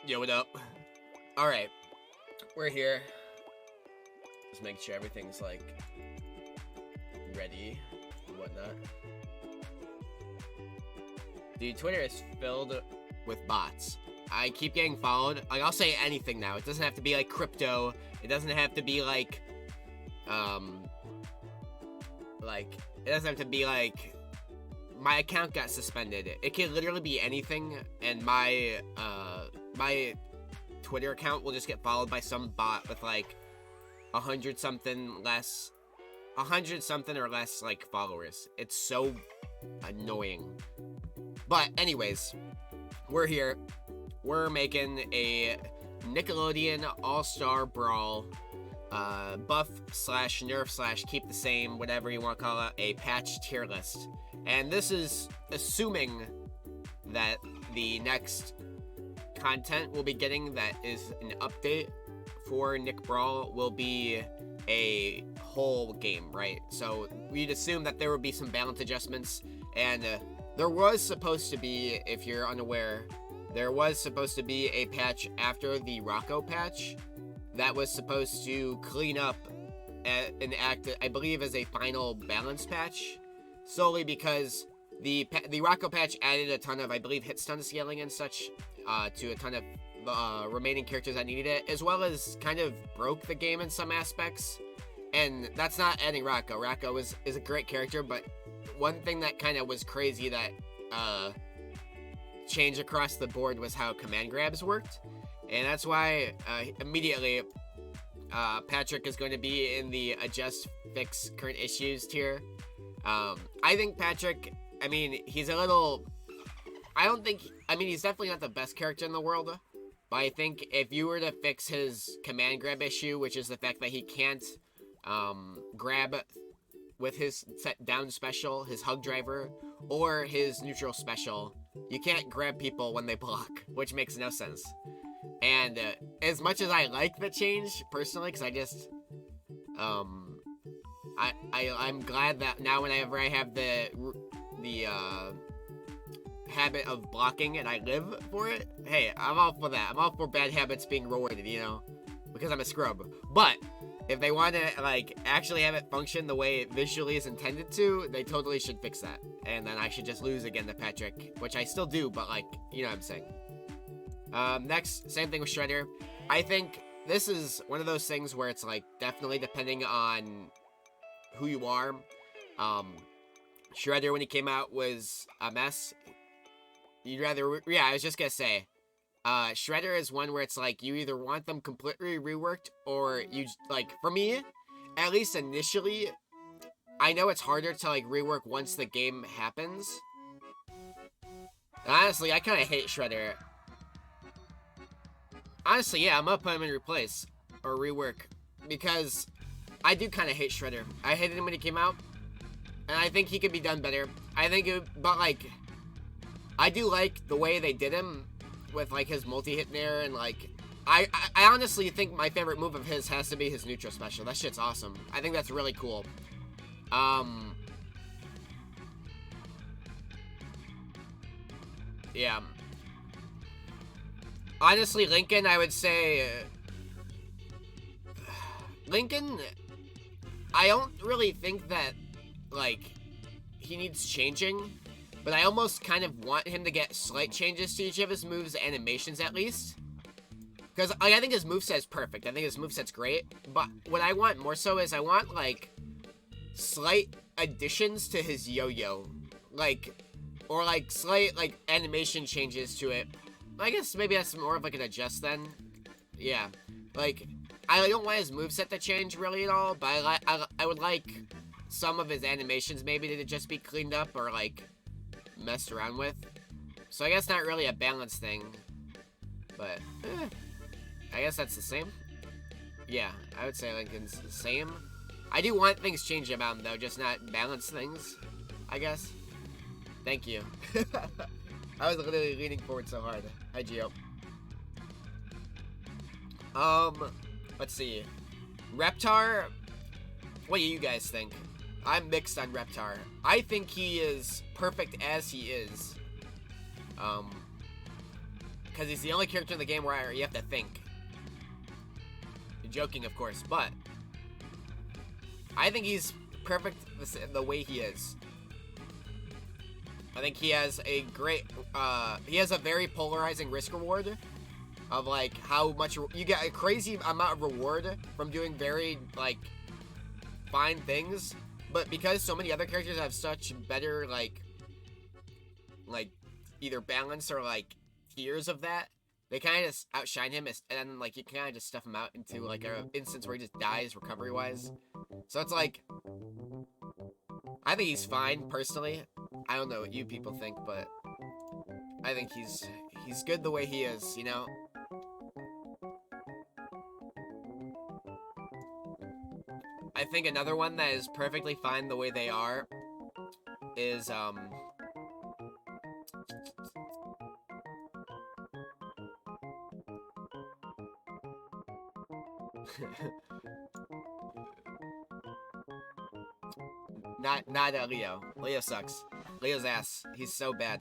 Yo, what up? Alright, we're here. Just making sure everything's, like, ready and whatnot. Dude, Twitter is filled with bots. I keep getting followed. Like, I'll say anything now. It doesn't have to be, like, crypto. It doesn't have to be, like, it doesn't have to be, like, my account got suspended. It can literally be anything, and my Twitter account will just get followed by some bot with like 100 something or less like followers. It's so annoying. But anyways, we're here. We're making a Nickelodeon All-Star Brawl buff slash nerf slash keep the same, whatever you want to call it, a patch tier list. And this is assuming that the next content we'll be getting that is an update for Nick Brawl will be a whole game, right? So we'd assume that there would be some balance adjustments, and there was supposed to be, if you're unaware, there was supposed to be a patch after the Rocco patch that was supposed to clean up and act, I believe, as a final balance patch, solely because the Rocco patch added a ton of, I believe, hit stun scaling and such to a ton of remaining characters that needed it, as well as kind of broke the game in some aspects. And that's not adding Rocco. Rocco is a great character, but one thing that kind of was crazy that changed across the board was how command grabs worked. And that's why immediately Patrick is going to be in the adjust, fix, current issues tier. I think Patrick, I mean, he's a little... he's definitely not the best character in the world. But I think if you were to fix his command grab issue, which is the fact that he can't grab with his set down special, his hug driver, or his neutral special, you can't grab people when they block, which makes no sense. And as much as I like the change, personally, because I just... I'm glad that now whenever I have the habit of blocking and I live for it, hey, I'm all for that. I'm all for bad habits being rewarded, you know, because I'm a scrub. But if they want to, like, actually have it function the way it visually is intended to, they totally should fix that. And then I should just lose again to Patrick, which I still do, but, like, you know what I'm saying. Next, same thing with Shredder. I think this is one of those things where it's, like, definitely depending on who you are. Shredder, when he came out, was a mess. I was just gonna say, Shredder is one where it's like, you either want them completely reworked, or you, like, for me, at least initially, I know it's harder to, like, rework once the game happens. Honestly, I kind of hate Shredder. Honestly, yeah, I'm gonna put him in replace, or rework, because I do kind of hate Shredder. I hated him when he came out, and I think he could be done better. But, like, I do like the way they did him with, like, his multi-hit in there, and, like, I honestly think my favorite move of his has to be his neutral special. That shit's awesome. I think that's really cool. Yeah. Honestly, Lincoln, I would say... Lincoln, I don't really think that, like, he needs changing, but I almost kind of want him to get slight changes to each of his moves, animations at least. Because I think his moveset is perfect. I think his moveset's great. But what I want more so is I want, like, slight additions to his yo-yo. Like, or, like, slight, like, animation changes to it. I guess maybe that's more of, like, an adjust then. Yeah. Like, I don't want his moveset to change really at all, but I would like some of his animations maybe to just be cleaned up or, like, messed around with. So I guess not really a balance thing, but I guess that's the same. Yeah, I would say Lincoln's the same. I do want things changed about him though, just not balance things, I guess. Thank you. I was literally leaning forward so hard. Hi, Gio. Let's see. Reptar, what do you guys think? I'm mixed on Reptar. I think he is perfect as he is. because he's the only character in the game where you have to think. You're joking, of course, but I think he's perfect the way he is. I think he has a great, he has a very polarizing risk reward of like how much you get a crazy amount of reward from doing very like fine things, but because so many other characters have such better like either balance or like tiers of that, they kind of outshine him, and then like you kind of just stuff him out into like an instance where he just dies recovery wise. So it's like, I think he's fine personally. I don't know what you people think, but I think he's good the way he is, you know? I think another one that is perfectly fine the way they are is not Leo. Leo sucks. Leo's ass. He's so bad.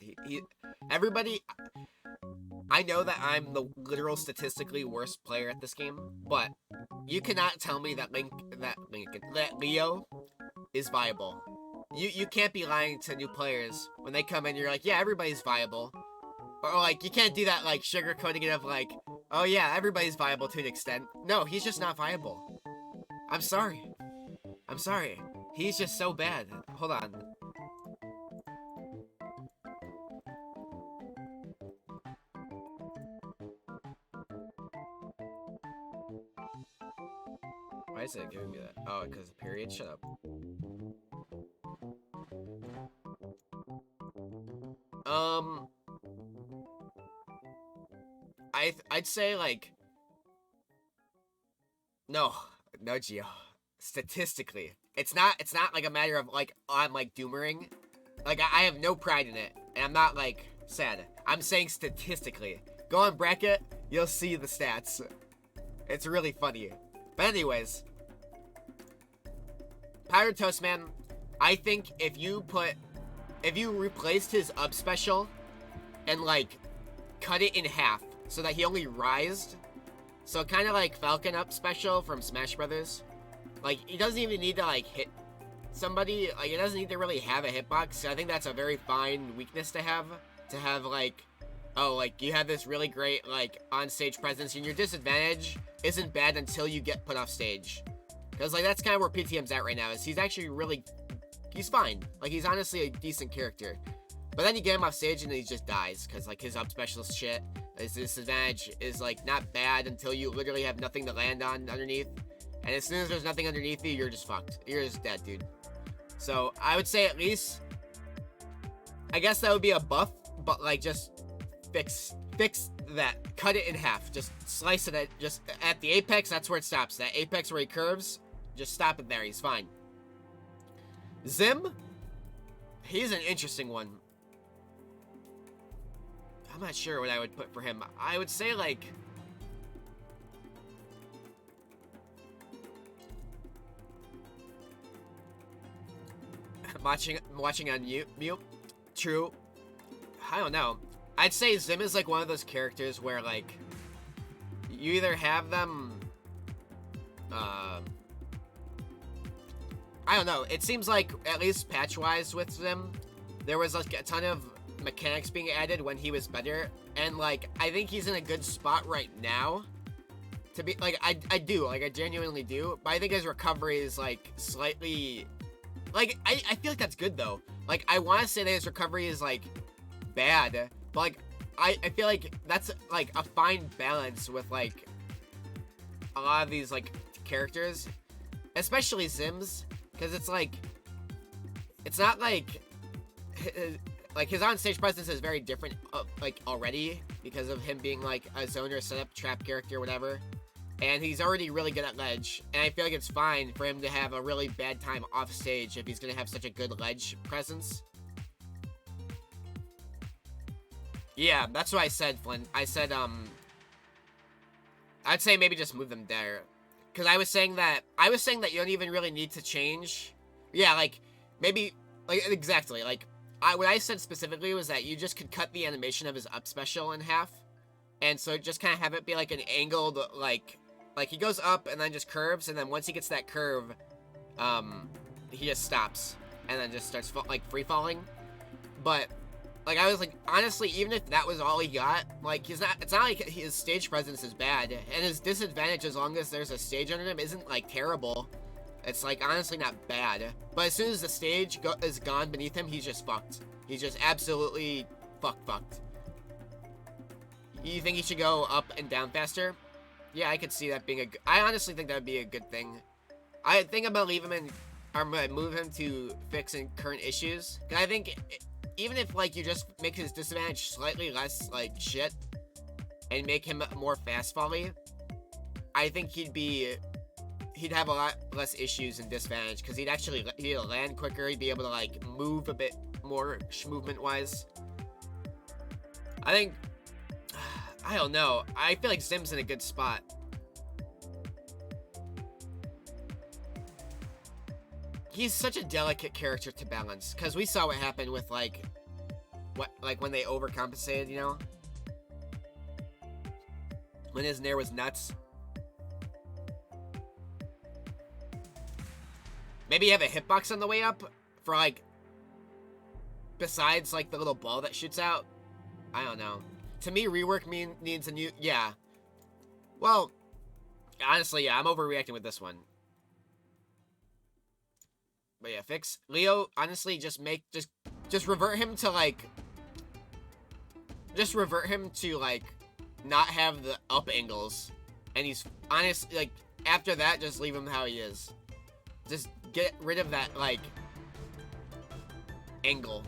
Everybody. I know that I'm the literal statistically worst player at this game, but you cannot tell me that Leo is viable. You can't be lying to new players when they come in. You're like, yeah, everybody's viable, or like you can't do that like sugarcoating it of like, oh yeah, everybody's viable to an extent. No, he's just not viable. I'm sorry. I'm sorry. He's just so bad. Hold on. Why is it giving me that? Oh, because the period? Shut up. I'd say like no Geo. Statistically, it's not like a matter of like I'm like doomering. Like I have no pride in it, and I'm not like sad. I'm saying statistically. Go on bracket, you'll see the stats. It's really funny. But anyways, Powdered Toast Man, I think if you replaced his up special and like cut it in half so that he only rised, so kind of like Falcon up special from Smash Brothers. Like, he doesn't even need to, like, hit somebody. Like, he doesn't need to really have a hitbox. I think that's a very fine weakness to have. To have, like, oh, like, you have this really great, like, on-stage presence, and your disadvantage isn't bad until you get put off stage. Because, like, that's kind of where PTM's at right now, is he's actually really, he's fine. Like, he's honestly a decent character. But then you get him off stage, and he just dies. Because, like, his up special shit, his disadvantage is, like, not bad until you literally have nothing to land on underneath. And as soon as there's nothing underneath you, you're just fucked. You're just dead, dude. So, I would say at least, I guess that would be a buff, but, like, just fix that. Cut it in half. Just slice it just at the apex, that's where it stops. That apex where he curves, just stop it there. He's fine. Zim, he's an interesting one. I'm not sure what I would put for him. I would say, like, watching on mute. True. I don't know. I'd say Zim is like one of those characters where like you either have them I don't know. It seems like at least patch wise with Zim, there was like a ton of mechanics being added when he was better, and like I think he's in a good spot right now to be like I genuinely do, but I think his recovery is like slightly. Like, I feel like that's good, though. Like, I want to say that his recovery is, like, bad. But, like, I feel like that's, like, a fine balance with, like, a lot of these, like, characters. Especially Zim's. Because it's, like, it's not, like, his on-stage presence is very different, like, already. Because of him being, like, a zoner setup trap character, whatever. And he's already really good at ledge, and I feel like it's fine for him to have a really bad time off stage if he's gonna have such a good ledge presence. Yeah, that's what I said, Flynn. I said, I'd say maybe just move them there. Because I was saying that you don't even really need to change. Yeah, like, maybe, like, exactly, like, what I said specifically was that you just could cut the animation of his up special in half. And so just kind of have it be like an angled, like he goes up and then just curves, and then once he gets that curve, he just stops and then just starts like free falling. But like I was like, honestly, even if that was all he got, like it's not like his stage presence is bad, and his disadvantage, as long as there's a stage under him, isn't like terrible. It's like honestly not bad. But as soon as the stage is gone beneath him, he's just fucked. He's just absolutely fucked. You think he should go up and down faster? Yeah, I could see that being I honestly think that would be a good thing. I think I'm gonna leave him in, I'm gonna move him to fix in current issues. Cause I think even if like you just make his disadvantage slightly less like shit and make him more fast folly, I think he'd have a lot less issues and disadvantage, because he'd land quicker, he'd be able to like move a bit more movement wise. I think, I don't know, I feel like Zim's in a good spot. He's such a delicate character to balance, because we saw what happened with like when they overcompensated, you know, when his nair was nuts. Maybe you have a hitbox on the way up for like, besides like the little ball that shoots out. I don't know. To me, rework needs a new, yeah. Well, honestly, yeah, I'm overreacting with this one. But yeah, fix Leo. Honestly, just revert him to like, not have the up angles, and he's honest. Like after that, just leave him how he is. Just get rid of that like angle,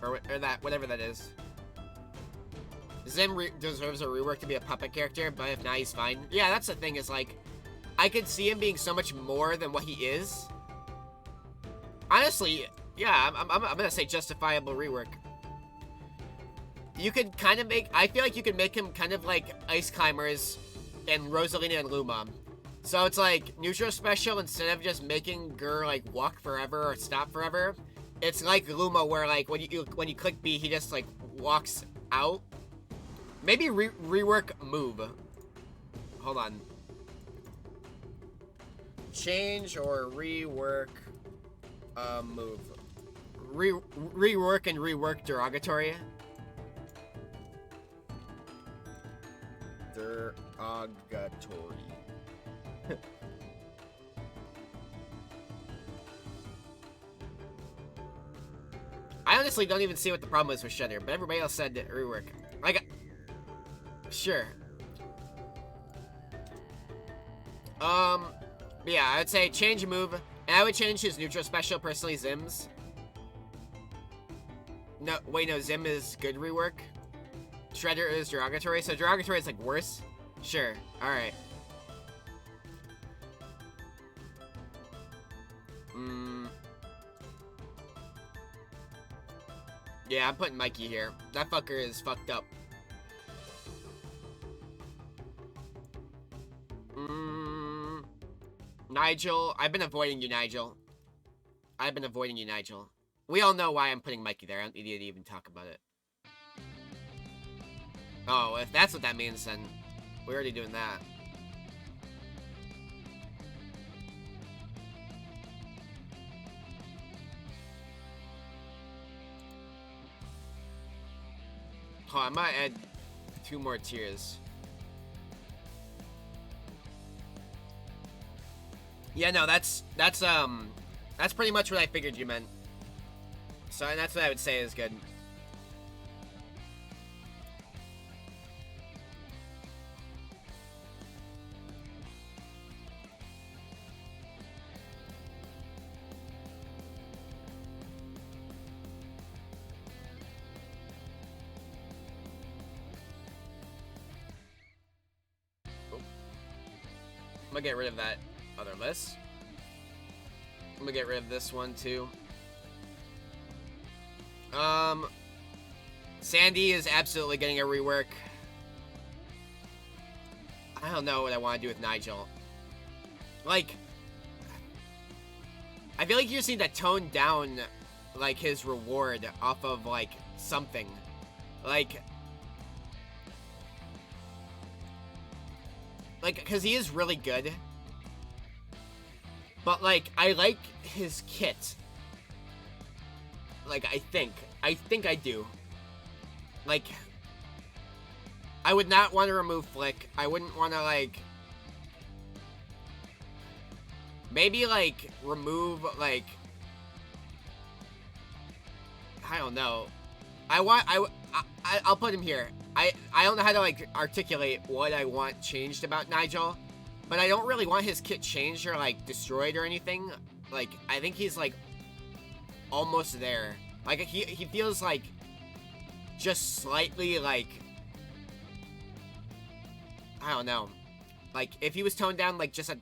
or that whatever that is. Zim deserves a rework to be a puppet character, but if not, he's fine. Yeah, that's the thing, is like, I could see him being so much more than what he is. Honestly, yeah, I'm gonna say justifiable rework. You could kind of I feel like you could make him kind of like Ice Climbers and Rosalina and Luma. So it's like neutral special, instead of just making Gur like walk forever or stop forever, it's like Luma, where like when you click B, he just like walks out. Maybe rework move. Hold on. Change or rework move. Rework and rework derogatory. Derogatory. I honestly don't even see what the problem is with Shudder, but everybody else said rework. Like, sure. Yeah, I would say change move, and I would change his neutral special, personally, Zim's. No, wait, no, Zim is good rework. Shredder is derogatory, so derogatory is like worse? Sure, alright. Yeah, I'm putting Mikey here. That fucker is fucked up. Nigel. I've been avoiding you, Nigel. We all know why I'm putting Mikey there. I don't need to even talk about it. Oh, if that's what that means, then we're already doing that. Oh, I might add 2 more tiers. Yeah, no, that's pretty much what I figured you meant. So, and that's what I would say is good. I'm gonna get rid of that other list. I'm gonna get rid of this one too. Sandy is absolutely getting a rework. I don't know what I want to do with Nigel. Like, I feel like you just need to tone down, like, his reward off of, like, something. Like, like, because he is really good. But, like, I like his kit. Like, I think I do. Like, I would not want to remove Flick. I wouldn't want to, like, maybe, like, remove, like, I don't know. I'll put him here. I don't know how to, like, articulate what I want changed about Nigel, but I don't really want his kit changed or, like, destroyed or anything. Like, I think he's, like, almost there. Like, he feels, like, just slightly, like, I don't know. Like, if he was toned down, like, just a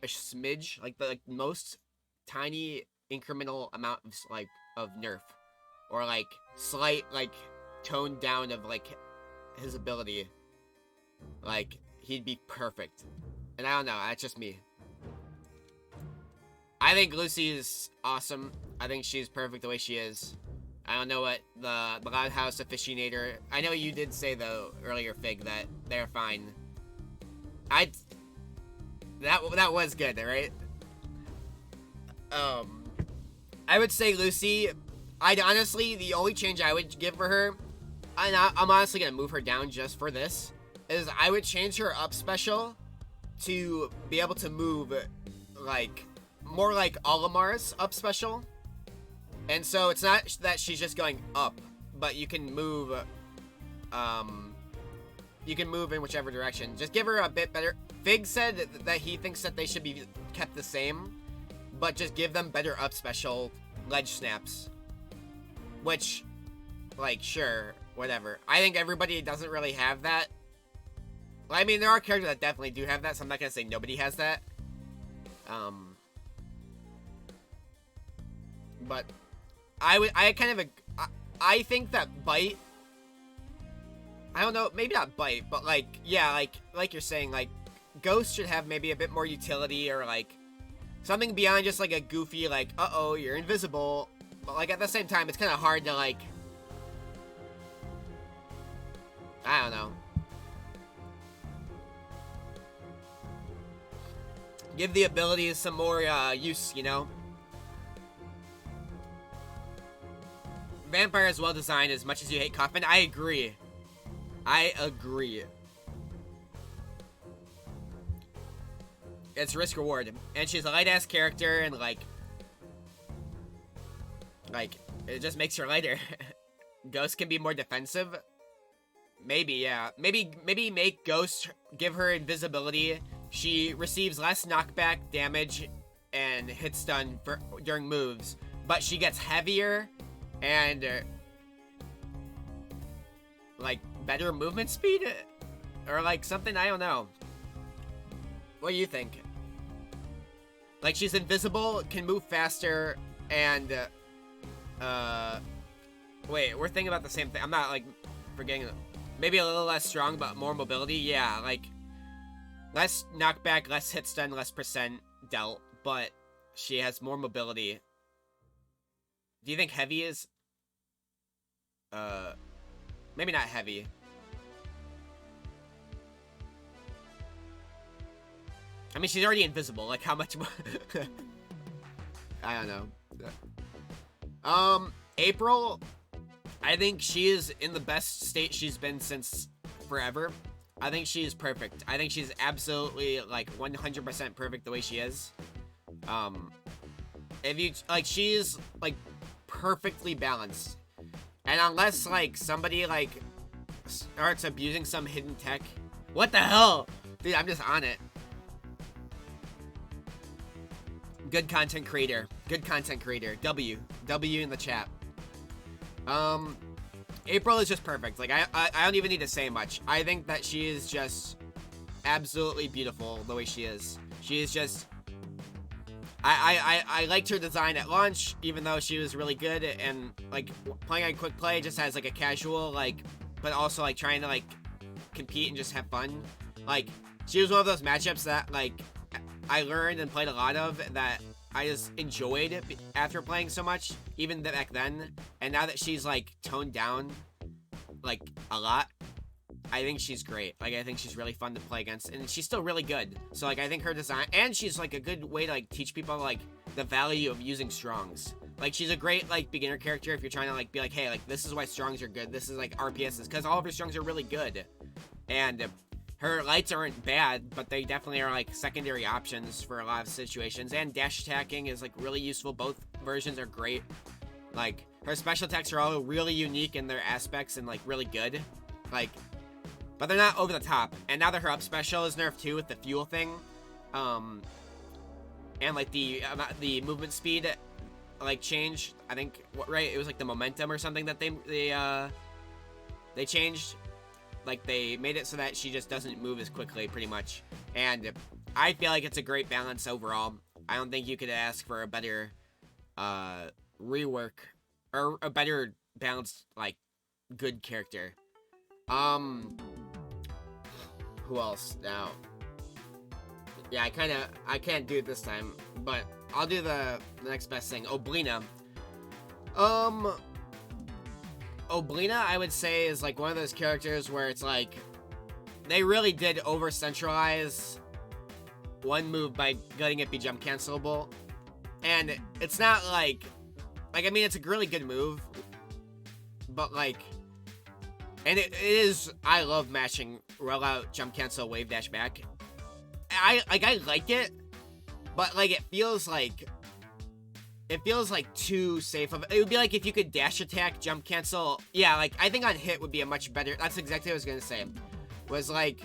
smidge, like, the most tiny incremental amount of, like, of nerf. Or, like, slight, like, toned down of, like, his ability. Like, he'd be perfect. And I don't know, that's just me. I think Lucy is awesome. I think she's perfect the way she is. I don't know what the Loud House aficionator... I know you did say, though, earlier, Fig, that they're fine. That was good, right? I would say Lucy... I'd honestly, the only change I would give for her... And I'm honestly gonna move her down just for this, is I would change her up special to be able to move, like, more like Olimar's up special. And so it's not that she's just going up, but you can move, in whichever direction. Just give her a bit better. Fig said that he thinks that they should be kept the same, but just give them better up special ledge snaps. Which, like, sure, whatever. I think everybody doesn't really have that. Well, I mean, there are characters that definitely do have that, so I'm not gonna say nobody has that. But I think that Bite, I don't know, maybe not Bite, but, like, yeah, like you're saying, like, Ghost should have maybe a bit more utility, or, like, something beyond just, like, a goofy, like, uh-oh, you're invisible. But, like, at the same time, it's kind of hard to, like, I don't know. Give the abilities some more, use, you know? Vampire is well designed as much as you hate Kaufman. I agree. I agree. It's risk reward. And she's a light-ass character, and, like, it just makes her lighter. Ghost can be more defensive. Maybe, yeah. Maybe make Ghost, give her invisibility. She receives less knockback damage and hit stun during moves, but she gets heavier and, like, better movement speed? Or, like, something, I don't know. What do you think? Like, she's invisible, can move faster, and, wait, we're thinking about the same thing. I'm not, like, forgetting. Maybe a little less strong, but more mobility. Yeah, like, less knockback, less hit stun, less percent dealt, but she has more mobility. Do you think heavy is? Maybe not heavy. I mean, she's already invisible. Like, how much more? I don't know. April, I think she is in the best state she's been since forever. I think she is perfect. I think she's absolutely, like, 100% perfect the way she is. If you, like, she's, like, perfectly balanced. And unless, like, somebody, like, starts abusing some hidden tech. What the hell? Dude, I'm just on it. Good content creator. Good content creator. W in the chat. April is just perfect. Like, I don't even need to say much. I think that she is just absolutely beautiful the way she is. She is just... I liked her design at launch, even though she was really good, and, like, playing on quick play just has, like, a casual, like, but also, like, trying to, like, compete and just have fun. Like, she was one of those matchups that, like, I learned and played a lot of that I just enjoyed after playing so much, even back then. And now that she's, like, toned down, like, a lot, I think she's great. Like, I think she's really fun to play against, and she's still really good. So, like, I think her design, and she's, like, a good way to, like, teach people, like, the value of using strongs. Like, she's a great, like, beginner character if you're trying to, like, be like, hey, like, this is why strongs are good. This is, like, RPSs, because all of her strongs are really good. And her lights aren't bad, but they definitely are, like, secondary options for a lot of situations. And dash attacking is, like, really useful. Both versions are great. Like, her special attacks are all really unique in their aspects and, like, really good. Like, but they're not over the top. And now that her up special is nerfed too with the fuel thing. And, like, the movement speed, like, changed. I think, right? It was, like, the momentum or something that they changed. Like, they made it so that she just doesn't move as quickly, pretty much. And I feel like it's a great balance overall. I don't think you could ask for a better rework or a better balanced, like, good character. Who else now? Yeah, I can't do it this time, but I'll do the next best thing. Oblina. Oblina, I would say, is, like, one of those characters where it's, like, they really did over-centralize one move by letting it be jump cancelable. And it's not, like, I mean, it's a really good move, but, like, and it is, I love matching rollout, jump cancel, wave dash back. I like it, but, like, it feels like too safe of it. It would be like if you could dash attack, jump cancel. Yeah, like, I think on hit would be a much better, that's exactly what I was gonna say. Was, like,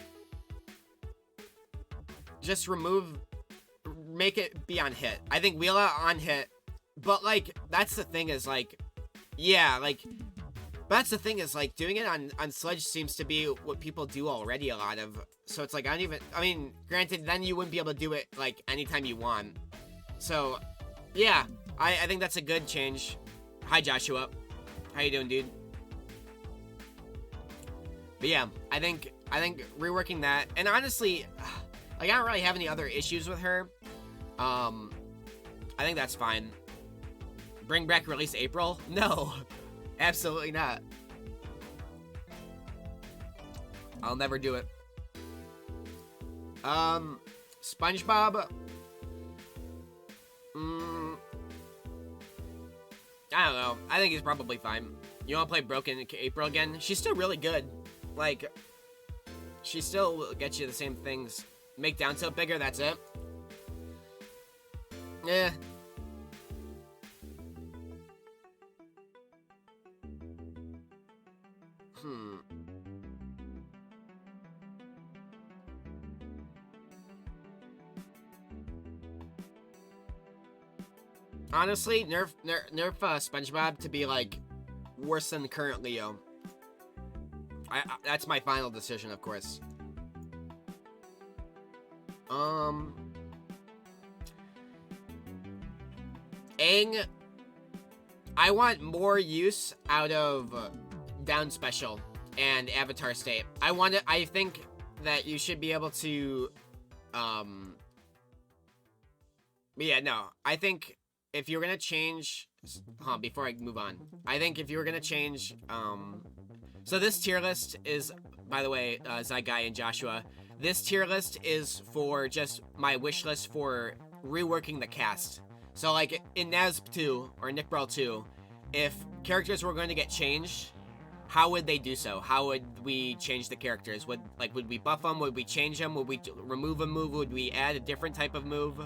just make it be on hit. I think wheel out on hit, but, like, that's the thing is, like, yeah, like, that's the thing is, like, doing it on Sledge seems to be what people do already a lot of. So it's like, I mean, granted, then you wouldn't be able to do it, like, anytime you want. So, yeah, I think that's a good change. Hi, Joshua. How you doing, dude? But yeah, I think reworking that, and honestly, like, I don't really have any other issues with her. I think that's fine. Bring back release April? No, absolutely not. I'll never do it. SpongeBob. I don't know. I think he's probably fine. You want to play Broken April again? She's still really good. Like, she still will get you the same things. Make down tilt bigger, that's it. Yeah. Honestly, nerf SpongeBob to be, like, worse than current Leo. That's my final decision, of course. Aang, I want more use out of down special and avatar state. I think that you should be able to, but yeah, no, I think if you're gonna change, before I move on, I think if you were gonna change, so this tier list is, by the way, Zyguy and Joshua, this tier list is for just my wish list for reworking the cast. So, like, in NASB 2, or Nick Brawl 2, if characters were going to get changed, how would they do so? How would we change the characters? Would we buff them? Would we change them? Would we remove a move? Would we add a different type of move?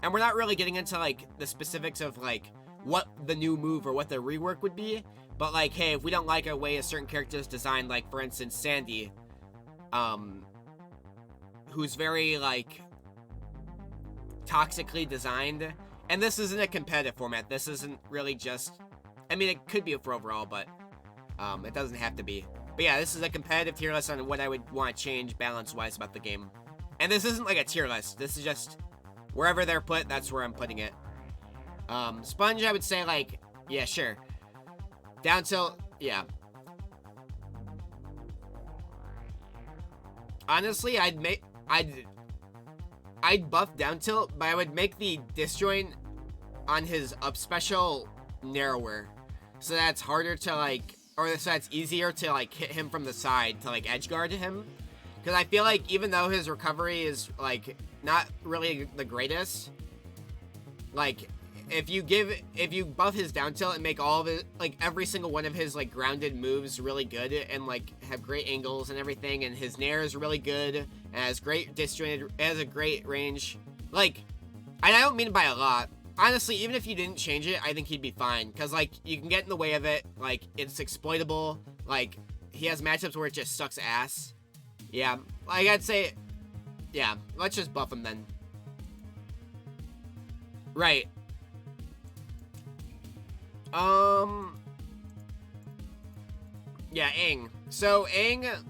And we're not really getting into, like, the specifics of, like, what the new move or what the rework would be. But, like, hey, if we don't like a way a certain character is designed, like, for instance, Sandy, who's very, like, toxically designed. And this isn't a competitive format. This isn't really just, I mean, it could be for overall, but it doesn't have to be. But yeah, this is a competitive tier list on what I would want to change balance-wise about the game. And this isn't like a tier list. This is just wherever they're put, that's where I'm putting it. Sponge, I would say, like, yeah, sure. Down tilt, yeah. Honestly, I'd buff down tilt, but I would make the disjoint on his up special narrower, so that's harder to, like, or so it's easier to like hit him from the side to like edge guard him. Because I feel like even though his recovery is like not really the greatest, like if you buff his down tilt and make all of it, like every single one of his like grounded moves really good and like have great angles and everything, and his nair is really good and has great disjointed, has a great range. Like, and I don't mean by a lot. Honestly, even if you didn't change it, I think he'd be fine. Because, like, you can get in the way of it. Like, it's exploitable. Like, he has matchups where it just sucks ass. Yeah. Like, I'd say, yeah. Let's just buff him then. Right. Yeah, Aang. So, Aang,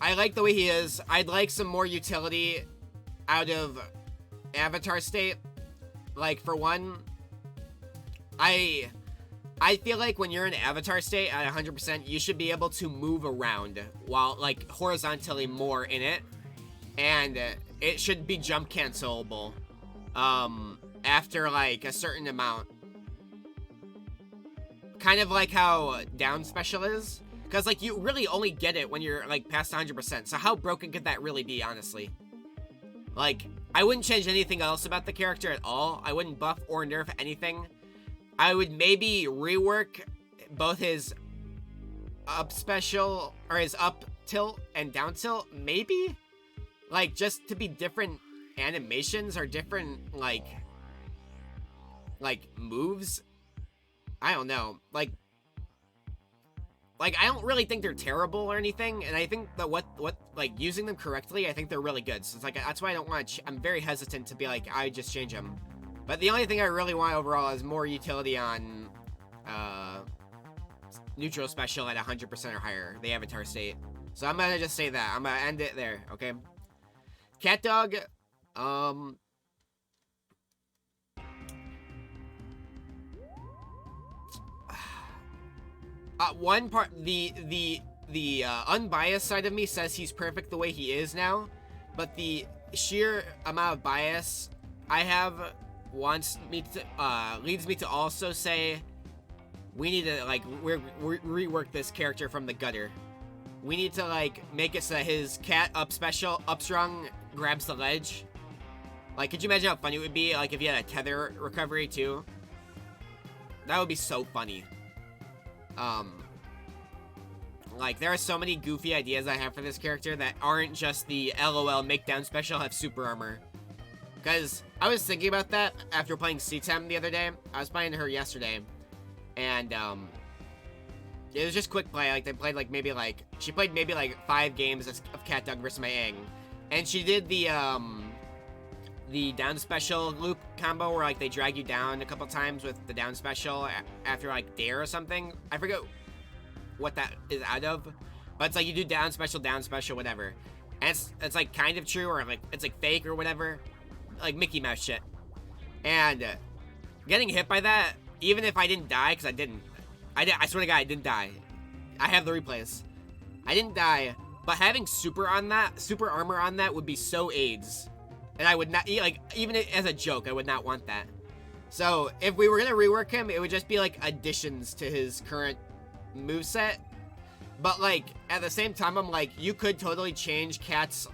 I like the way he is. I'd like some more utility out of Avatar State. Like, for one, I feel like when you're in Avatar State at 100%, you should be able to move around while, like, horizontally more in it. And it should be jump cancelable after, like, a certain amount. Kind of like how down special is. Because, like, you really only get it when you're, like, past 100%. So how broken could that really be, honestly? Like, I wouldn't change anything else about the character at all. I wouldn't buff or nerf anything. I would maybe rework both his up special, or his up tilt and down tilt, maybe? Like, just to be different animations or different, like moves. I don't know. Like, I don't really think they're terrible or anything, and I think that like, using them correctly, I think they're really good. So it's like, that's why I don't want to, I'm very hesitant to be like, I just change them. But the only thing I really want overall is more utility on, neutral special at 100% or higher, the Avatar State. So I'm gonna just say that. I'm gonna end it there, okay? Cat Dog, one part, the unbiased side of me says he's perfect the way he is now, but the sheer amount of bias I have leads me to also say we need to, like, rework this character from the gutter. We need to, like, make it so that his cat up special, up strong, grabs the ledge. Like, could you imagine how funny it would be, like, if he had a tether recovery too? That would be so funny. Like, there are so many goofy ideas I have for this character that aren't just the LOL make down special have super armor. Because I was thinking about that after playing CTEM the other day. I was playing her yesterday. And, it was just quick play. Like, they played, like, maybe, like, she played maybe, like, 5 games of Cat Dog versus my Aang. And she did the down special loop combo where, like, they drag you down a couple times with the down special after, like, dare or something. I forget what that is out of, but it's like you do down special, whatever. And it's like kind of true, or like it's like fake or whatever, like Mickey Mouse shit. And getting hit by that, even if I didn't die, because I didn't. I swear to God, I didn't die. I have the replays. I didn't die, but having super armor on that would be so AIDS. And I would not, like, even as a joke, I would not want that. So if we were gonna rework him, it would just be like additions to his current moveset. But, like, at the same time, I'm like, you could totally change Cat's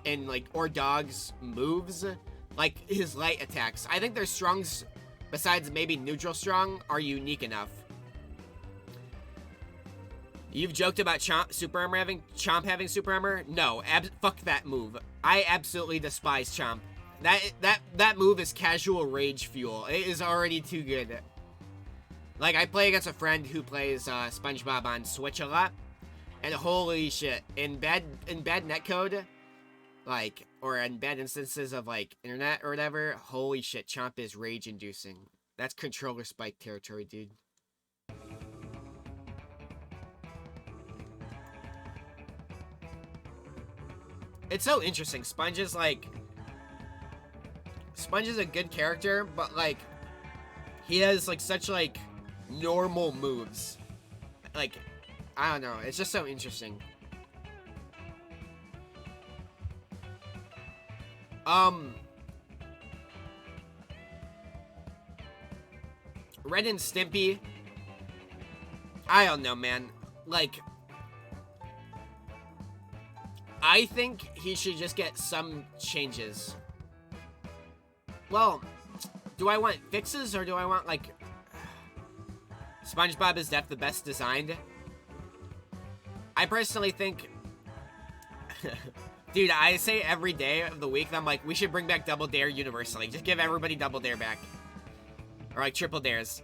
and, like, or Dog's moves, like his light attacks. I think their strongs, besides maybe neutral strong, are unique enough. You've joked about Chomp having super armor? No, fuck that move. I absolutely despise Chomp. That move is casual rage fuel. It is already too good. Like, I play against a friend who plays SpongeBob on Switch a lot, and holy shit, in bad netcode, like, or in bad instances of, like, internet or whatever, holy shit, Chomp is rage-inducing. That's controller spike territory, dude. It's so interesting. Sponge is a good character, but, like, he has, like, such, like, normal moves. Like, I don't know. It's just so interesting. Ren and Stimpy. I don't know, man. Like, I think he should just get some changes. Well, do I want fixes or do I want, like... SpongeBob is definitely the best designed. I personally think... Dude, I say every day of the week that I'm like, we should bring back Double Dare universally. Just give everybody Double Dare back. Or, like, Triple Dares.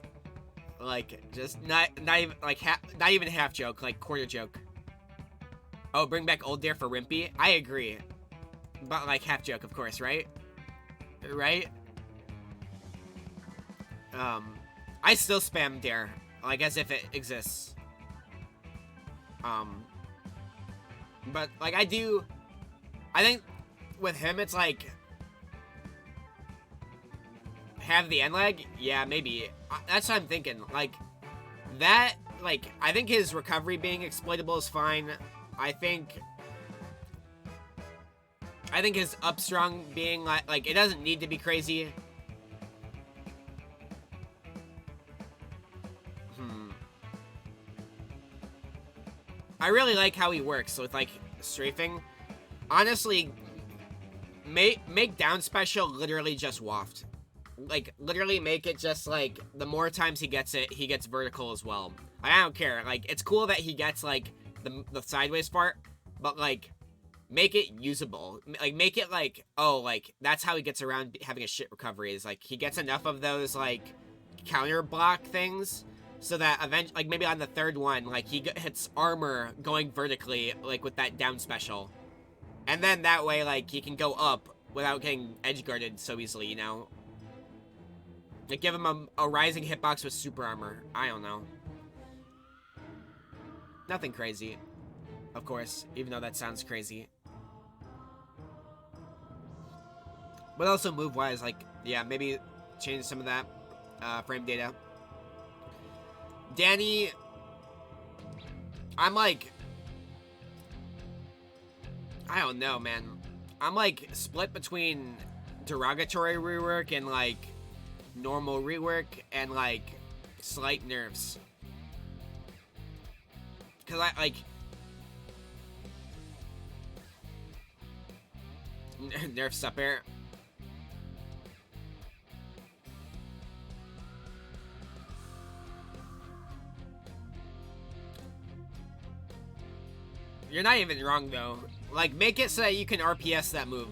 Like, just not even, like, not even half joke, like, quarter joke. Oh, bring back Old Dare for Rimpy? I agree. But, like, half joke, of course, right? Right? I still spam Dare, like, as if it exists. But, like, I think with him, it's like, have the end leg? Yeah, maybe. That's what I'm thinking. Like, that, like, I think his recovery being exploitable is fine. I think his up strong being, like, it doesn't need to be crazy. I really like how he works with, like, strafing. Honestly, make down special literally just waft. Like, literally make it just, like, the more times he gets it, he gets vertical as well. I don't care. Like, it's cool that he gets, like, the sideways part, but, like, make it usable. Like, make it, like, oh, like, that's how he gets around having a shit recovery, is, like, he gets enough of those, like, counter block things, so that eventually, like, maybe on the third one, like, he hits armor going vertically, like, with that down special. And then that way, like, he can go up without getting edge guarded so easily, you know? Like, give him a rising hitbox with super armor. I don't know. Nothing crazy, of course, even though that sounds crazy. But also move-wise, like, yeah, maybe change some of that frame data. Danny, I'm like, I don't know, man. I'm like split between derogatory rework and like normal rework and like slight nerfs. Cause I like nerfs up air. You're not even wrong though. Like, make it so that you can RPS that move.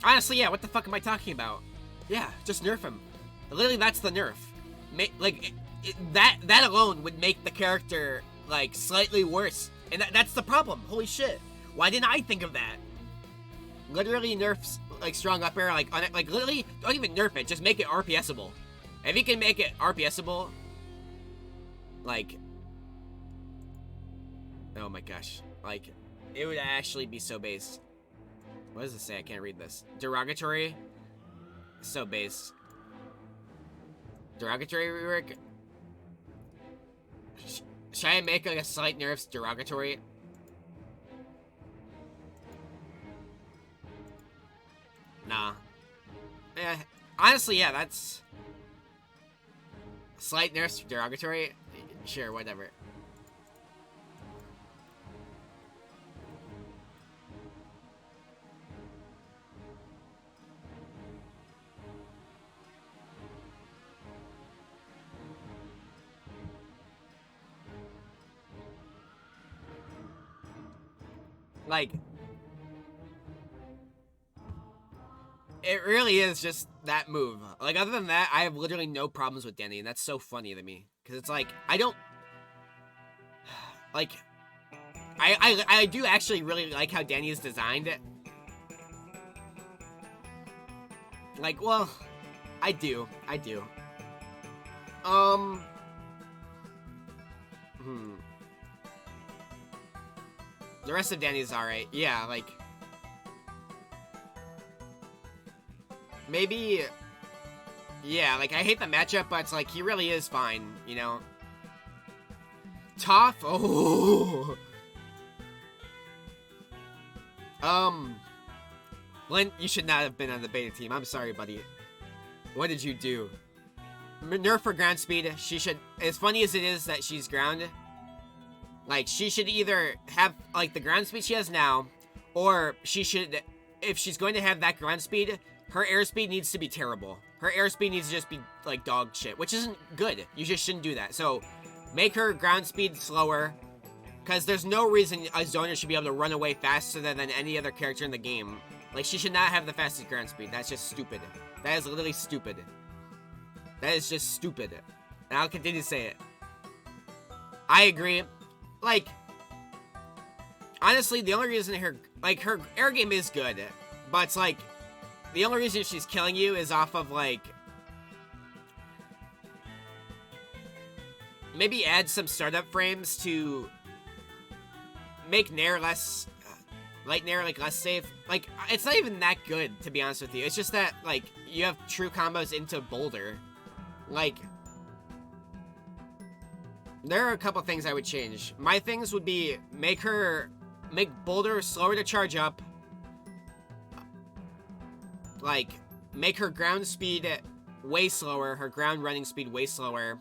Honestly, yeah, what the fuck am I talking about? Yeah, just nerf him. Literally, that's the nerf. Like, that alone would make the character, like, slightly worse. And that's the problem. Holy shit. Why didn't I think of that? Literally nerfs, like, strong up air, like, literally, don't even nerf it. Just make it RPSable. If you can make it RPSable, like, oh my gosh, like, it would actually be so base. What does it say? I can't read this. Derogatory? So base. Derogatory rework? Should I make, like, a slight nerfs derogatory? Nah. Eh, honestly, yeah, that's... Slight nerfs derogatory? Sure, whatever. Like, it really is just that move. Like, other than that, I have literally no problems with Danny, and that's so funny to me. Because it's like, I don't... Like, I do actually really like how Danny is designed. Like, well, I do. The rest of Danny's alright. Yeah, like... Maybe... Yeah, like, I hate the matchup, but it's like, he really is fine, you know? Toph? Oh! Lynn, you should not have been on the beta team. I'm sorry, buddy. What did you do? Nerf her ground speed. She should, as funny as it is that she's ground, like, she should either have, like, the ground speed she has now, or she should, if she's going to have that ground speed, her airspeed needs to be terrible. Her airspeed needs to just be, like, dog shit, which isn't good. You just shouldn't do that. So, make her ground speed slower, because there's no reason a zoner should be able to run away faster than any other character in the game. Like, she should not have the fastest ground speed. That's just stupid. That is literally stupid. That is just stupid. And I'll continue to say it. I agree. Like, honestly, the only reason her air game is good, but it's like, the only reason she's killing you is off of, like, maybe add some startup frames to make Nair less, light Nair, like, less safe. Like, it's not even that good, to be honest with you. It's just that, like, you have true combos into Boulder. Like, there are a couple things I would change. My things would be make Boulder slower to charge up. Like, make her ground speed way slower, her ground running speed way slower.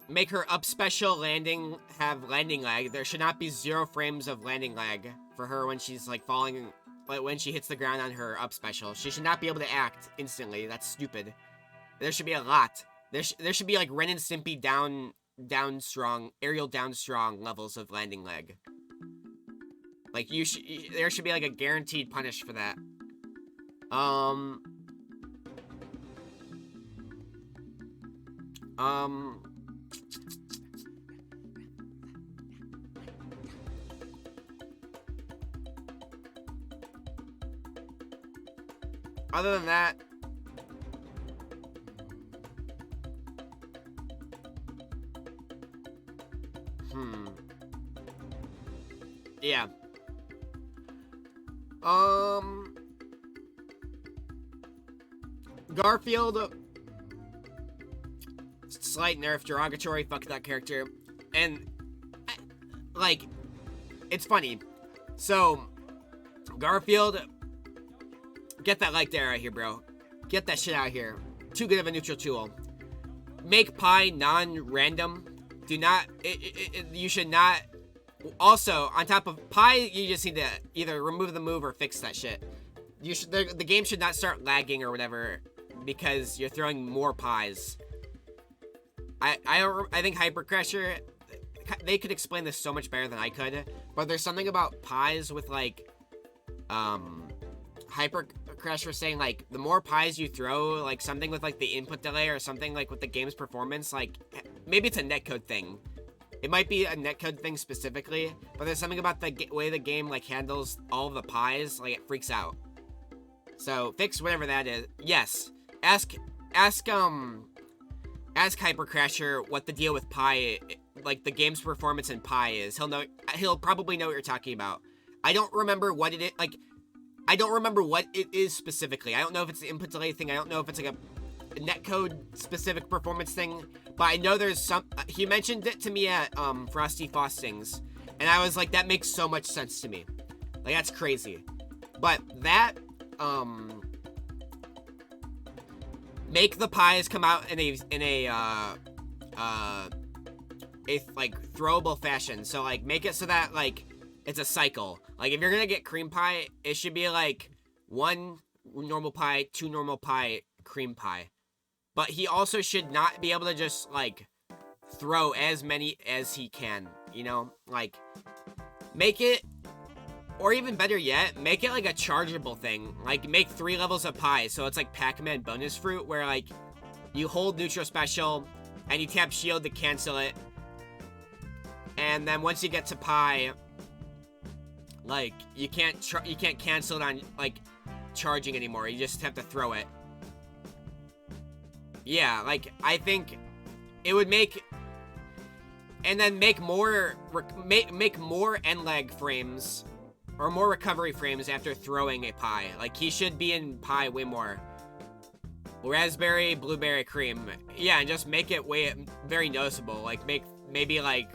Make her up special landing have landing lag. There should not be 0 frames of landing lag for her when she's, like, falling, like, when she hits the ground on her up special. She should not be able to act instantly. That's stupid. There should be a lot. There should be, like, Ren and Stimpy down strong, aerial down strong levels of landing lag. Like, there should be, like, a guaranteed punish for that. Other than that, yeah. Garfield, slight nerf, derogatory, fuck that character. And, like, it's funny. So, Garfield, get that like there out here, bro. Get that shit out here. Too good of a neutral tool. Make Pi non-random. Do not, you should not. Also, on top of Pi, you just need to either remove the move or fix that shit. You should, the game should not start lagging or whatever because you're throwing more Pies. I think Hyper Crasher, they could explain this so much better than I could, but there's something about Pies with, like, Hyper Crasher saying, like, the more Pies you throw, like, something with, like, the input delay or something, like, with the game's performance, like, maybe it's a netcode thing. It might be a netcode thing specifically, but there's something about the way the game, like, handles all of the Pies, like, it freaks out. So, fix whatever that is. Yes. Ask Hyper Crasher what the deal with Pi, like, the game's performance in Pi is. He'll probably know what you're talking about. I don't remember what it is, like, I don't remember what it is specifically. I don't know if it's the input delay thing. I don't know if it's, like, a netcode specific performance thing, but I know there's some, he mentioned it to me at, Frosty Faustings, and I was like, that makes so much sense to me. Like, that's crazy. But that, make the Pies come out in a like, throwable fashion. So, like, make it so that, like, it's a cycle. Like, if you're gonna get cream pie, it should be, like, 1 normal pie, 2 normal pie, cream pie. But he also should not be able to just, like, throw as many as he can, you know? Like, make it, or even better yet, make it, like, a chargeable thing. Like, make 3 levels of pie, so it's like Pac-Man bonus fruit, where, like, you hold neutral special, and you tap shield to cancel it. And then once you get to pie, like, you can't cancel it on, like, charging anymore. You just have to throw it. Yeah, like, I think it would make, and then make more end leg frames, or more recovery frames after throwing a pie. Like, he should be in pie way more. Raspberry, blueberry, cream. Yeah, and just make it very noticeable. Like, maybe, like,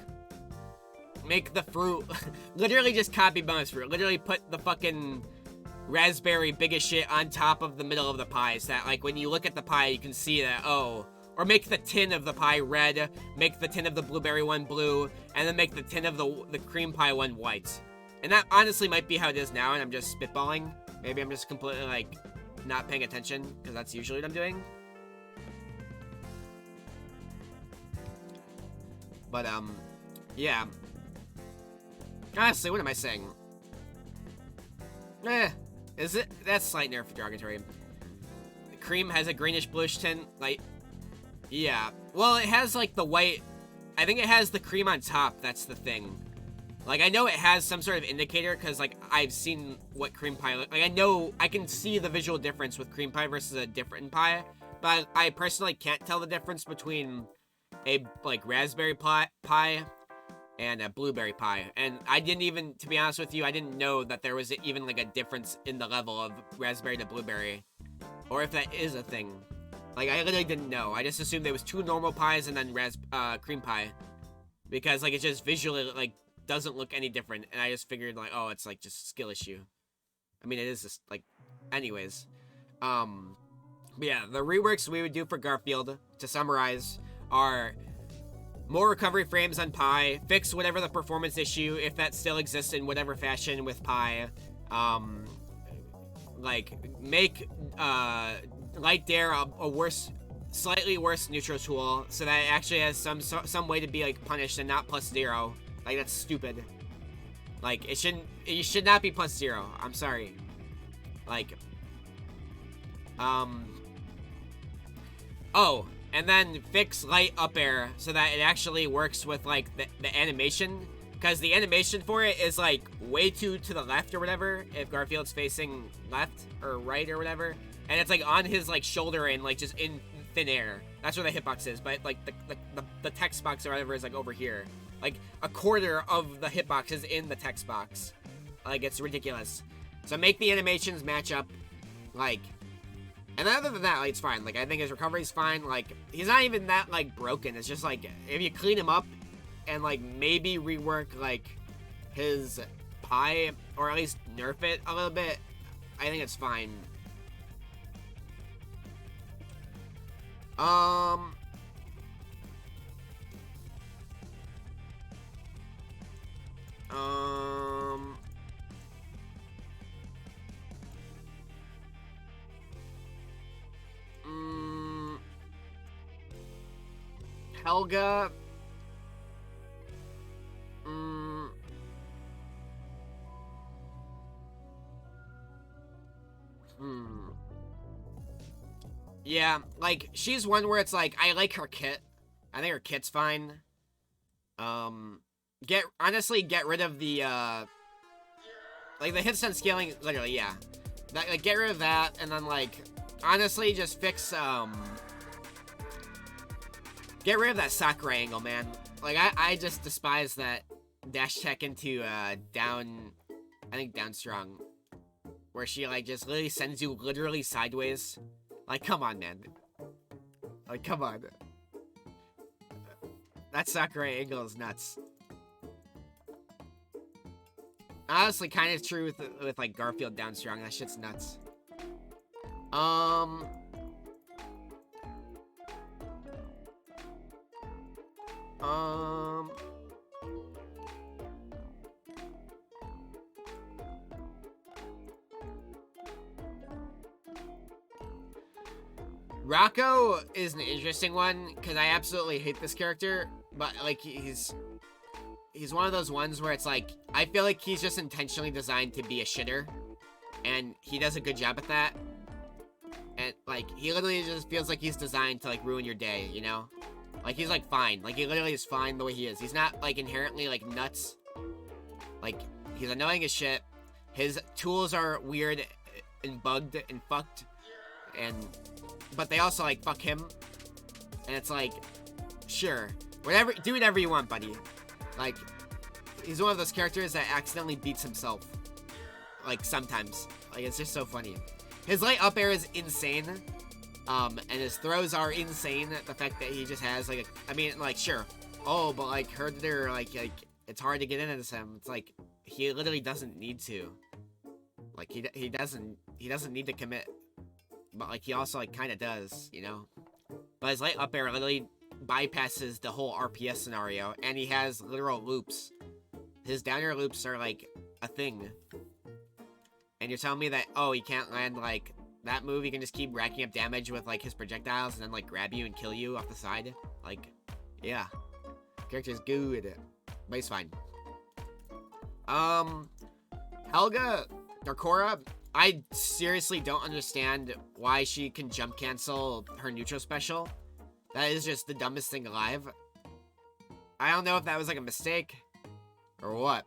make the fruit, literally just copy bonus fruit. Literally put the fucking raspberry big as shit on top of the middle of the pie, so that, like, when you look at the pie, you can see that, oh, or make the tin of the pie red, make the tin of the blueberry one blue, and then make the tin of the cream pie one white. And that honestly might be how it is now, and I'm just spitballing. Maybe I'm just completely, like, not paying attention, because that's usually what I'm doing. But, yeah. Honestly, what am I saying? Is it? That's slight nerf derogatory. The cream has a greenish bluish tint, like, yeah. Well, it has, like, the white, I think it has the cream on top, that's the thing. Like, I know it has some sort of indicator, because, like, I've seen what cream pie, like, I know, I can see the visual difference with cream pie versus a different pie, but I personally can't tell the difference between a, like, raspberry pie and a blueberry pie. And I didn't even, to be honest with you, I didn't know that there was even, like, a difference in the level of raspberry to blueberry, or if that is a thing. Like, I literally didn't know. I just assumed there was 2 normal pies and then cream pie, because, like, it just visually, like, doesn't look any different, and I just figured, like, oh, it's, like, just a skill issue. I mean, it is just, like, anyways. But yeah, the reworks we would do for Garfield, to summarize, are more recovery frames on Pie, fix whatever the performance issue, if that still exists in whatever fashion with Pie, like, make, Light Dare a worse, slightly worse neutral tool, so that it actually has some way to be, like, punished and not +0. Like, that's stupid. Like, it should not be +0. I'm sorry. Like, oh, and then fix light up air so that it actually works with, like, the animation, because the animation for it is, like, way too to the left or whatever, if Garfield's facing left or right or whatever, and it's, like, on his, like, shoulder and, like, just in thin air. That's where the hitbox is, but, like, the text box or whatever is, like, over here. Like, a quarter of the hitbox is in the text box. Like, it's ridiculous. So make the animations match up, like, and other than that, like, it's fine. Like, I think his recovery's fine. Like, he's not even that, like, broken. It's just, like, if you clean him up and, like, maybe rework, like, his pie, or at least nerf it a little bit, I think it's fine. Helga. Yeah, like, she's one where it's like, I like her kit. I think her kit's fine. Honestly, get rid of the, like, the hit stun scaling, literally, yeah. Like, get rid of that, and then, like, honestly, just fix, get rid of that Sakura angle, man. Like, I just despise that dash tech into, down, I think down strong, where she, like, just literally sends you literally sideways. Like, come on, man. Like, come on. That Sakura angle is nuts. Honestly, kind of true with, like, Garfield down strong. That shit's nuts. Rocco is an interesting one, because I absolutely hate this character, but, like, he's one of those ones where it's like, I feel like he's just intentionally designed to be a shitter, and he does a good job at that, and, like, he literally just feels like he's designed to, like, ruin your day, you know? Like, he's, like, fine. Like, he literally is fine the way he is. He's not, like, inherently, like, nuts. Like, he's annoying as shit. His tools are weird and bugged and fucked, but they also, like, fuck him. And it's like, sure. Whatever, do whatever you want, buddy. Like, he's one of those characters that accidentally beats himself. Like, sometimes. Like, it's just so funny. His light up air is insane. And his throws are insane. The fact that he just has, like, I mean, like, sure. Oh, but, like, like, it's hard to get into him. It's like, he literally doesn't need to. Like, he doesn't need to commit. But, like, he also, like, kind of does, you know? But his light up air literally bypasses the whole RPS scenario, and he has literal loops. His down air loops are, like, a thing. And you're telling me that, oh, he can't land, like, that move? He can just keep racking up damage with, like, his projectiles and then, like, grab you and kill you off the side? Like, yeah. Character's good. But he's fine. Helga, or Korra, I seriously don't understand why she can jump cancel her neutral special. That is just the dumbest thing alive. I don't know if that was, like, a mistake or what.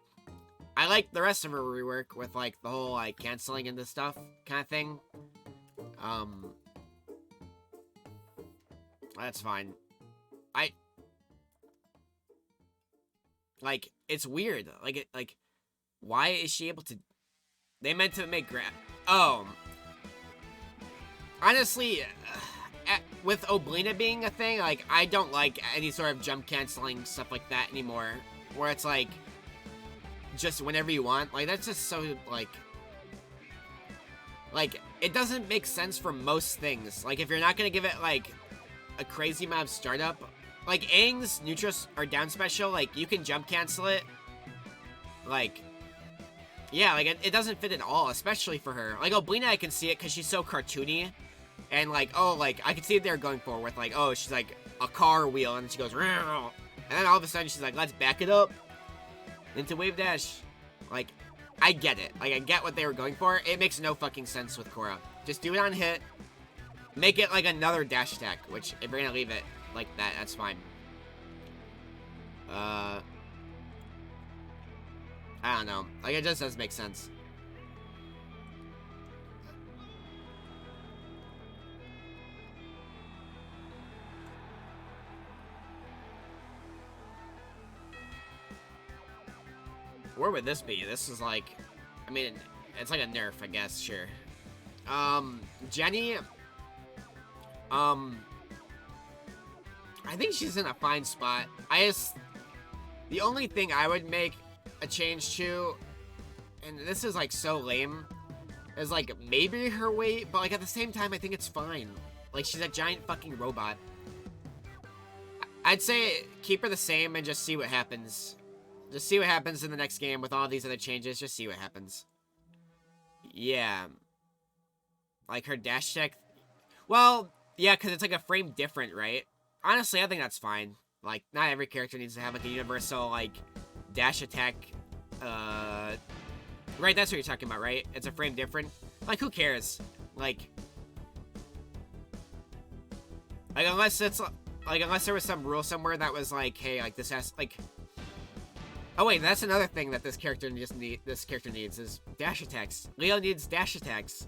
I like the rest of her rework with, like, the whole, like, canceling and the stuff kind of thing. That's fine. Like, it's weird. Like, why is she able to... They meant to make Oh. Honestly, with Oblina being a thing, like, I don't like any sort of jump canceling stuff like that anymore. Where it's, like, just whenever you want. Like, that's just so, like, it doesn't make sense for most things. Like, if you're not gonna give it, like, a crazy amount of startup... Like, Aang's neutral or down special, like, you can jump cancel it. Like, yeah, like, it doesn't fit at all, especially for her. Like, Oblina, I can see it because she's so cartoony. And, like, oh, like, I can see what they're going for with, like, oh, she's, like, a car wheel, and she goes, Row! And then all of a sudden, she's like, let's back it up into wave dash. Like, I get it. Like, I get what they were going for. It makes no fucking sense with Korra. Just do it on hit. Make it, like, another dash attack, which, if you're gonna leave it like that, that's fine. I don't know. Like, it just doesn't make sense. Where would this be? This is like... I mean, it's like a nerf, I guess, sure. Jenny... I think she's in a fine spot. The only thing I would make a change to, and this is, like, so lame, is, like, maybe her weight, but, like, at the same time, I think it's fine. Like, she's a giant fucking robot. I'd say keep her the same and just see what happens. Just see what happens in the next game with all these other changes. Just see what happens. Yeah. Like, her dash check... Well, yeah, because it's, like, a frame different, right? Honestly, I think that's fine. Like, not every character needs to have, like, a universal, like, dash attack, Right, that's what you're talking about, right? It's a frame different? Like, who cares? Like, unless it's, like, unless there was some rule somewhere that was like, hey, like, this has, like... Oh, wait, that's another thing that this character needs, is dash attacks. Leo needs dash attacks.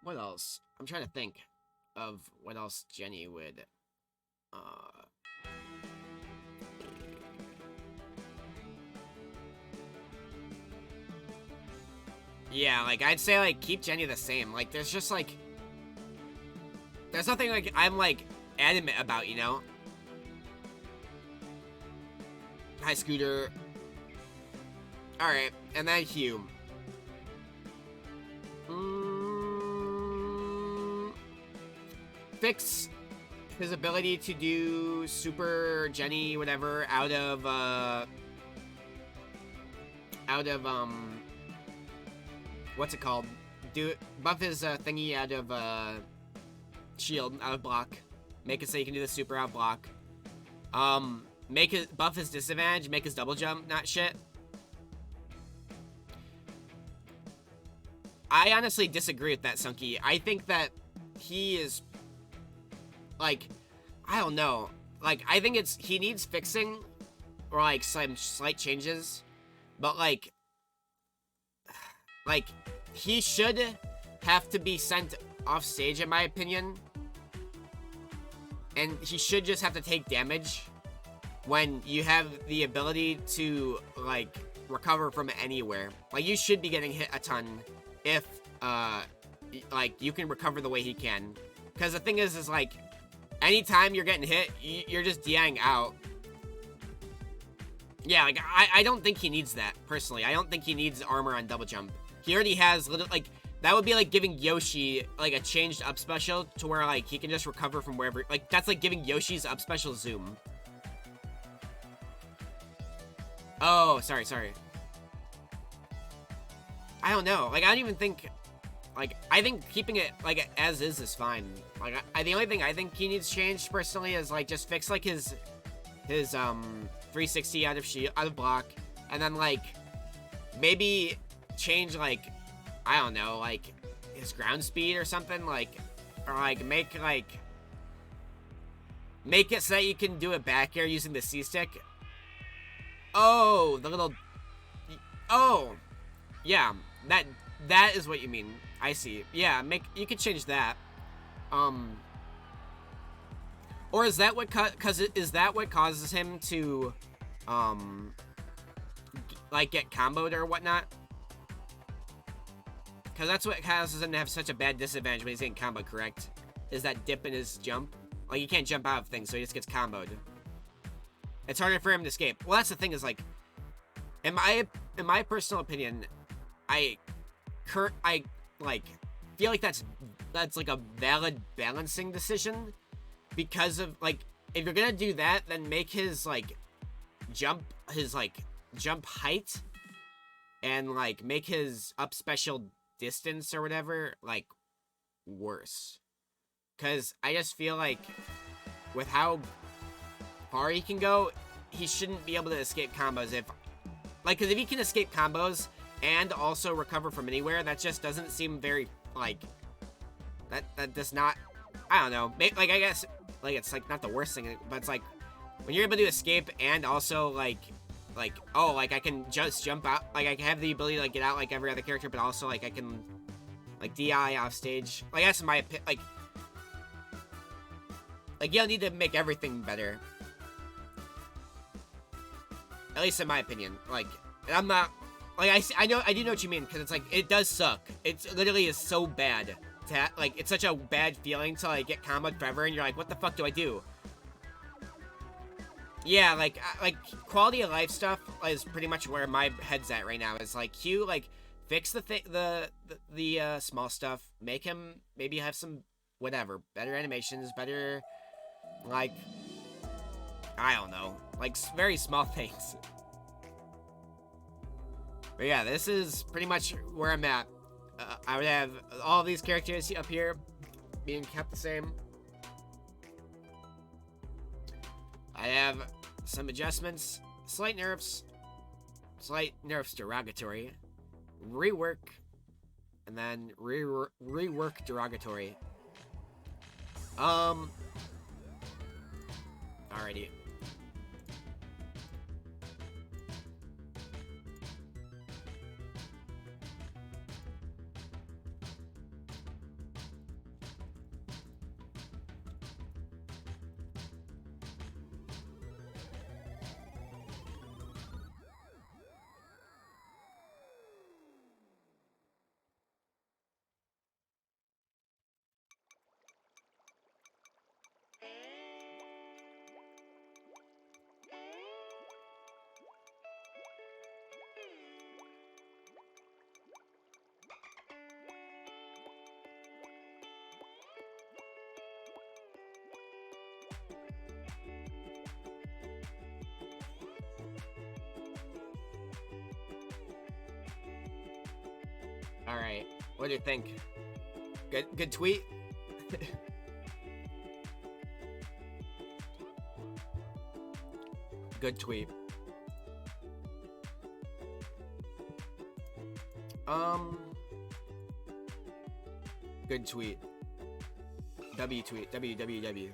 What else? I'm trying to think of what else Jenny would, Yeah, like, I'd say, like, keep Jenny the same. Like, there's just, like... There's nothing, like, I'm, like, adamant about, you know? Hi, Scooter. Alright, and then Hugh. Fix his ability to do Super Jenny, whatever, out of, what's it called? Buff his, thingy out of, shield, out of block. Make it so you can do the super out block. Buff his disadvantage, make his double jump, not shit. I honestly disagree with that, Sunky. I think that he is, like, I don't know. Like, I think he needs fixing, or, like, some slight changes. But, like, he should have to be sent off stage, in my opinion. And he should just have to take damage when you have the ability to, like, recover from anywhere. Like, you should be getting hit a ton if, like, you can recover the way he can. Because the thing is, like, anytime you're getting hit, you're just DIing out. Yeah, like, I don't think he needs that, personally. I don't think he needs armor on double jump. He already has, like, that would be like giving Yoshi, like, a changed up special to where, like, he can just recover from wherever. Like, that's like giving Yoshi's up special zoom. Oh, sorry. I don't know. Like, I don't even think... Like, I think keeping it, like, as is fine. Like, the only thing I think he needs changed, personally, is, like, just fix, like, his 360 out of block. And then, like, maybe change, like, I don't know, like, his ground speed or something. Like, or, like, make it so that you can do a back air using the C-stick. Oh, the little... Oh! Yeah, that is what you mean. I see. Yeah, you could change that. Or is that what is that what causes him to like get comboed or whatnot? Because that's what causes him to have such a bad disadvantage when he's getting comboed, correct? Is that dip in his jump? Like, he can't jump out of things, so he just gets comboed. It's harder for him to escape. Well, that's the thing, is, like, in my personal opinion, I like feel like that's like a valid balancing decision, because of, like, if you're gonna do that, then make his jump height and, like, make his up special distance or whatever, like, worse. Because I just feel like with how far he can go, he shouldn't be able to escape combos. Because if he can escape combos and also recover from anywhere, that just doesn't seem very, like, that does not, I don't know, like, I guess, like, it's, like, not the worst thing, but it's, like, when you're able to escape and also, like, oh, like, I can just jump out, like, I can have the ability to, like, get out like every other character, but also, like, I can, like, DI off stage. Like, that's my opinion. Like, you'll need to make everything better. At least in my opinion. Like, I'm not, like, I do know what you mean, because it's, like, it does suck. It literally is so bad to, like, it's such a bad feeling to, like, get comboed forever, and you're like, what the fuck do I do? Yeah, like, quality of life stuff is pretty much where my head's at right now. It's like, Hugh, like, fix the small stuff, make him maybe have some, whatever, better animations, better, like, I don't know, like, very small things. But yeah, this is pretty much where I'm at. I would have all of these characters up here being kept the same. I have some adjustments, slight nerfs derogatory, rework, and then rework derogatory. Alrighty. Alright, what do you think? Good tweet? Good tweet. Good tweet. W tweet. WWW.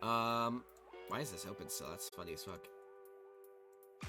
Why is this open still? That's funny as fuck.